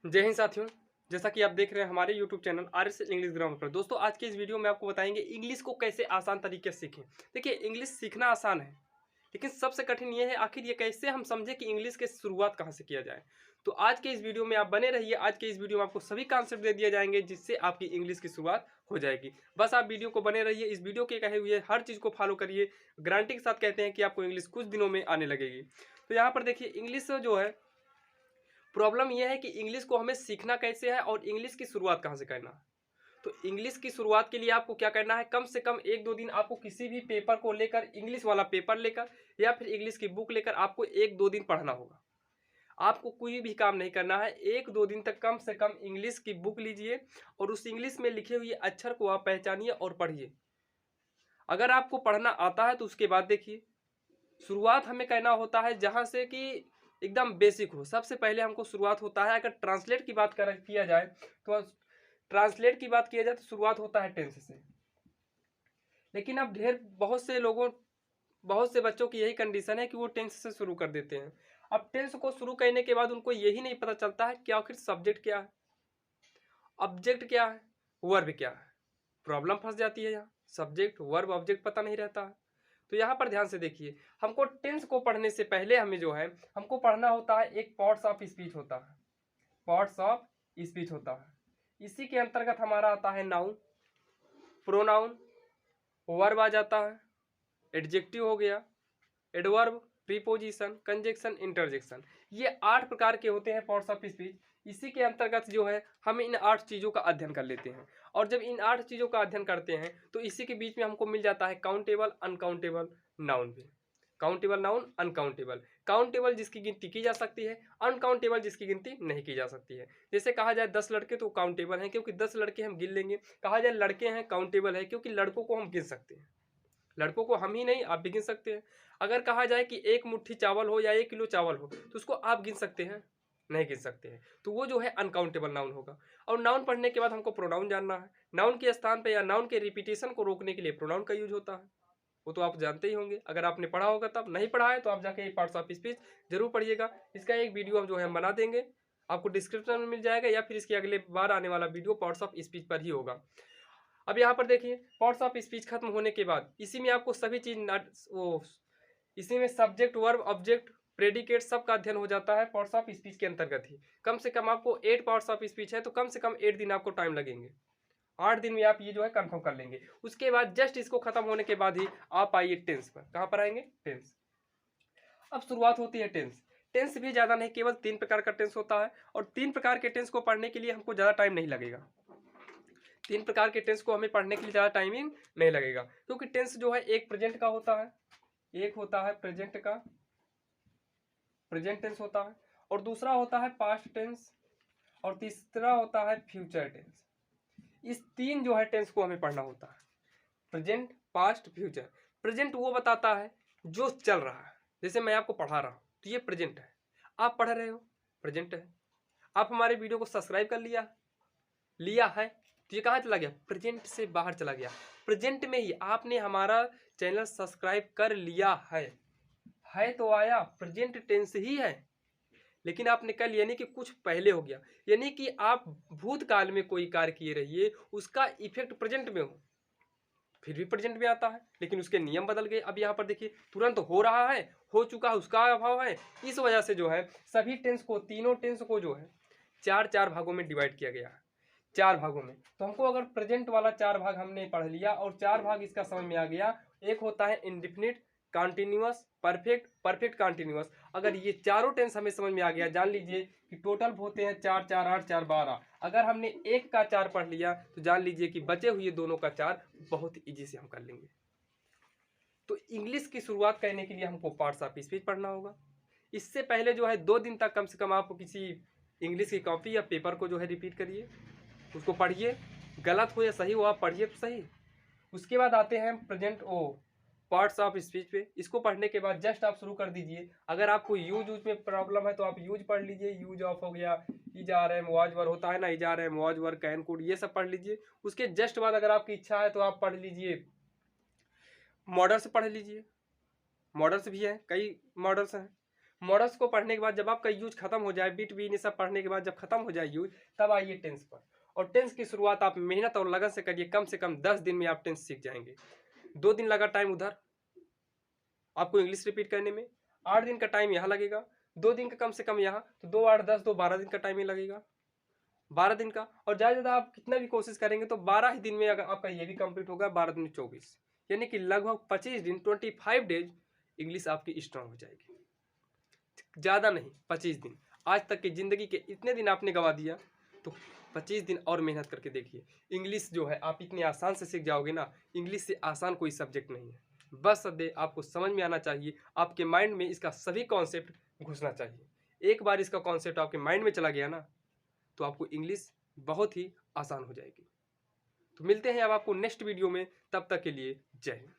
जय हिंद साथियों। जैसा कि आप देख रहे हैं हमारे YouTube channel RS English grammar पर। दोस्तों आज के इस वीडियो में आपको बताएंगे इंग्लिश को कैसे आसान तरीके से सीखें। देखिए इंग्लिश सीखना आसान है, लेकिन सबसे कठिन ये है आखिर ये कैसे हम समझें कि इंग्लिश की शुरुआत कहाँ से किया जाए। तो आज के इस वीडियो में आप बने रहिए। आज के इस वीडियो में आपको सभी कॉन्सेप्ट दे दिए जाएंगे जिससे आपकी इंग्लिश की शुरुआत हो जाएगी। बस आप वीडियो को बने रहिए, इस वीडियो के कहे हुए हर चीज़ को फॉलो करिए। गारंटी के साथ कहते हैं कि आपको इंग्लिश कुछ दिनों में आने लगेगी। तो यहाँ पर देखिए इंग्लिश जो है, प्रॉब्लम यह है कि इंग्लिश को हमें सीखना कैसे है और इंग्लिश की शुरुआत कहाँ से करना है। तो इंग्लिश की शुरुआत के लिए आपको क्या करना है, कम से कम 1-2 दिन आपको किसी भी पेपर को लेकर, इंग्लिश वाला पेपर लेकर या फिर इंग्लिश की बुक लेकर आपको 1-2 दिन पढ़ना होगा। आपको कोई भी काम नहीं करना है, 1-2 दिन तक कम से कम इंग्लिश की बुक लीजिए और उस इंग्लिश में लिखे हुए अक्षर को आप पहचानिए और पढ़िए। अगर आपको पढ़ना आता है तो उसके बाद देखिए, शुरुआत हमें करना होता है जहाँ से कि एकदम बेसिक हो। सबसे पहले हमको शुरुआत होता है, अगर ट्रांसलेट की बात किया जाए तो ट्रांसलेट की बात किया जाए तो शुरुआत होता है टेंस से। लेकिन अब बहुत से बच्चों की यही कंडीशन है कि वो टेंस से शुरू कर देते हैं। अब टेंस को शुरू करने के बाद उनको यही नहीं पता चलता है कि आखिर सब्जेक्ट क्या है, ऑब्जेक्ट क्या है, वर्ब क्या है। प्रॉब्लम फंस जाती है यहाँ, सब्जेक्ट वर्ब ऑब्जेक्ट पता नहीं रहता है। तो यहाँ पर ध्यान से देखिए, हमको टेंस को पढ़ने से पहले हमें जो है हमको पढ़ना होता है, एक पार्ट्स ऑफ स्पीच होता है। पार्ट्स ऑफ स्पीच होता है, इसी के अंतर्गत हमारा आता है नाउन, प्रोनाउन, वर्ब आ जाता है, एडजेक्टिव हो गया, एडवर्ब, प्रीपोजिशन, कंजक्शन, इंटरजेक्शन। ये 8 प्रकार के होते हैं पार्ट्स ऑफ स्पीच। इसी के अंतर्गत जो है हम इन 8 चीज़ों का अध्ययन कर लेते हैं। और जब इन 8 चीज़ों का अध्ययन करते हैं तो इसी के बीच में हमको मिल जाता है काउंटेबल, अनकाउंटेबल नाउन भी। Countable noun, uncountable. काउंटेबल जिसकी गिनती की जा सकती है, अनकाउंटेबल जिसकी गिनती नहीं की जा सकती है। जैसे कहा जाए 10 लड़के तो काउंटेबल हैं क्योंकि 10 लड़के हम गिन लेंगे। कहा जाए लड़के हैं, काउंटेबल है क्योंकि लड़कों को हम गिन सकते हैं। लड़कों को हम ही नहीं, आप भी गिन सकते हैं। अगर कहा जाए कि 1 मुट्ठी चावल हो या 1 किलो चावल हो तो उसको आप गिन सकते हैं, नहीं गिन सकते हैं। तो वो जो है अनकाउंटेबल नाउन होगा। और नाउन पढ़ने के बाद हमको प्रोनाउन जानना है। नाउन के स्थान पे या नाउन के रिपीटेशन को रोकने के लिए प्रोनाउन का यूज होता है। वो तो आप जानते ही होंगे, अगर आपने पढ़ा होगा तब। नहीं पढ़ा है तो आप जाके पार्ट्स ऑफ स्पीच जरूर पढ़िएगा। इसका एक वीडियो हम जो है हम बना देंगे, आपको डिस्क्रिप्शन में मिल जाएगा या फिर इसके अगले बार आने वाला वीडियो पार्ट्स ऑफ स्पीच पर ही होगा। अब यहाँ पर देखिए, पार्ट्स ऑफ स्पीच खत्म होने के बाद इसी में आपको सभी चीज वो इसी में सब्जेक्ट, वर्ब, ऑब्जेक्ट, प्रेडिकेट सब का अध्ययन हो जाता है पार्ट्स ऑफ स्पीच के अंतर्गत ही। कम से कम आपको 8 पार्ट्स ऑफ स्पीच है तो कम से कम 8 दिन आपको टाइम लगेंगे। 8 दिन में आप ये जो है कंफर्म कर लेंगे। उसके बाद जस्ट इसको खत्म होने के बाद ही आप आइए टेंस पर। कहाँ पर आएंगे? टेंस। अब शुरुआत होती है टेंस। टेंस भी ज़्यादा नहीं, केवल 3 प्रकार का टेंस होता है और 3 प्रकार के टेंस को पढ़ने के लिए हमको ज़्यादा टाइम नहीं लगेगा। 3 प्रकार के टेंस को हमें पढ़ने के लिए ज़्यादा टाइमिंग नहीं लगेगा, क्योंकि टेंस जो है एक प्रेजेंट का होता है, एक होता है प्रेजेंट का, प्रेजेंट टेंस होता है, और दूसरा होता है पास्ट टेंस, और तीसरा होता है फ्यूचर टेंस। इस 3 जो है टेंस को हमें पढ़ना होता है, प्रेजेंट, पास्ट, फ्यूचर। प्रेजेंट वो बताता है जो चल रहा है। जैसे मैं आपको पढ़ा रहा हूँ तो ये प्रेजेंट है, आप पढ़ रहे हो, प्रेजेंट है। आप हमारे वीडियो को सब्सक्राइब कर लिया लिया है तो ये कहाँ चला गया? प्रेजेंट से बाहर चला गया। प्रेजेंट में ही आपने हमारा चैनल सब्सक्राइब कर लिया है तो आया, प्रेजेंट टेंस ही है। लेकिन आपने कल यानी कि कुछ पहले हो गया, यानी कि आप भूतकाल में कोई कार्य किए रहिए, उसका इफेक्ट प्रेजेंट में हो, फिर भी प्रेजेंट में आता है, लेकिन उसके नियम बदल गए। अब यहाँ पर देखिए, तुरंत हो रहा है, हो चुका है, उसका अभाव है। इस वजह से जो है सभी टेंस को, तीनों टेंस को जो है 4-4 भागों में डिवाइड किया गया है। 4 भागों में। तो हमको अगर प्रेजेंट वाला 4 भाग हमने पढ़ लिया और 4 भाग इसका समझ में आ गया। एक होता है indefinite, continuous, perfect, perfect continuous. अगर ये चारों टेंस हमें समझ में आ गया, जान लीजिए कि टोटल होते हैं 4, 4, 8, 4, 12। अगर हमने एक का 4 पढ़ लिया तो जान लीजिए कि बचे हुए दोनों का 4 बहुत ईजी से हम कर लेंगे। तो इंग्लिश की शुरुआत करने के लिए हमको पार्ट्स ऑफ स्पीच पढ़ना होगा। इससे पहले जो है 2 दिन तक कम से कम आप किसी इंग्लिश की कॉपी या पेपर को जो है रिपीट करिए, उसको पढ़िए, गलत हो या सही हो आप पढ़िए तो सही। उसके बाद आते हैं प्रेजेंट ओ पार्ट्स ऑफ स्पीच पे। इसको पढ़ने के बाद जस्ट आप शुरू कर दीजिए। अगर आपको यूज में प्रॉब्लम है तो आप यूज पढ़ लीजिए, यूज ऑफ हो गया, is are am was were होता है ना, is are am was were can could, ये सब पढ़ लीजिए। उसके जस्ट बाद अगर आपकी इच्छा है तो आप पढ़ लीजिए, मॉडल्स पढ़ लीजिए। मॉडल्स भी हैं, कई मॉडल्स हैं। मॉडल्स को पढ़ने के बाद जब आपका यूज खत्म हो जाए, बिट बीन ये सब पढ़ने के बाद जब खत्म हो जाए यूज, तब आइए टेंस पर। और टेंस की शुरुआत आप मेहनत और लगन से करिए, कम से कम 10 दिन में आप टेंस सीख जाएंगे। 2 दिन लगा टाइम उधर आपको इंग्लिश रिपीट करने में, 8 दिन का टाइम यहाँ लगेगा, 2 दिन का कम से कम यहाँ, तो 2 8 10 2 12 दिन का टाइम ही लगेगा, 12 दिन का। और ज़्यादा ज़्यादा आप कितना भी कोशिश करेंगे तो 12 ही दिन में अगर आपका ये भी कंप्लीट होगा, 12 दिन में 24, यानी कि लगभग 25 दिन 25 डेज इंग्लिश आपकी स्ट्रांग हो जाएगी। ज़्यादा नहीं, 25 दिन। आज तक की ज़िंदगी के इतने दिन आपने गंवा दिया, तो 25 दिन और मेहनत करके देखिए, इंग्लिश जो है आप इतने आसान से सीख जाओगे ना। इंग्लिश से आसान कोई सब्जेक्ट नहीं है, बस सदे आपको समझ में आना चाहिए, आपके माइंड में इसका सभी कॉन्सेप्ट घुसना चाहिए। एक बार इसका कॉन्सेप्ट आपके माइंड में चला गया ना, तो आपको इंग्लिश बहुत ही आसान हो जाएगी। तो मिलते हैं अब आपको नेक्स्ट वीडियो में, तब तक के लिए जय हिंद।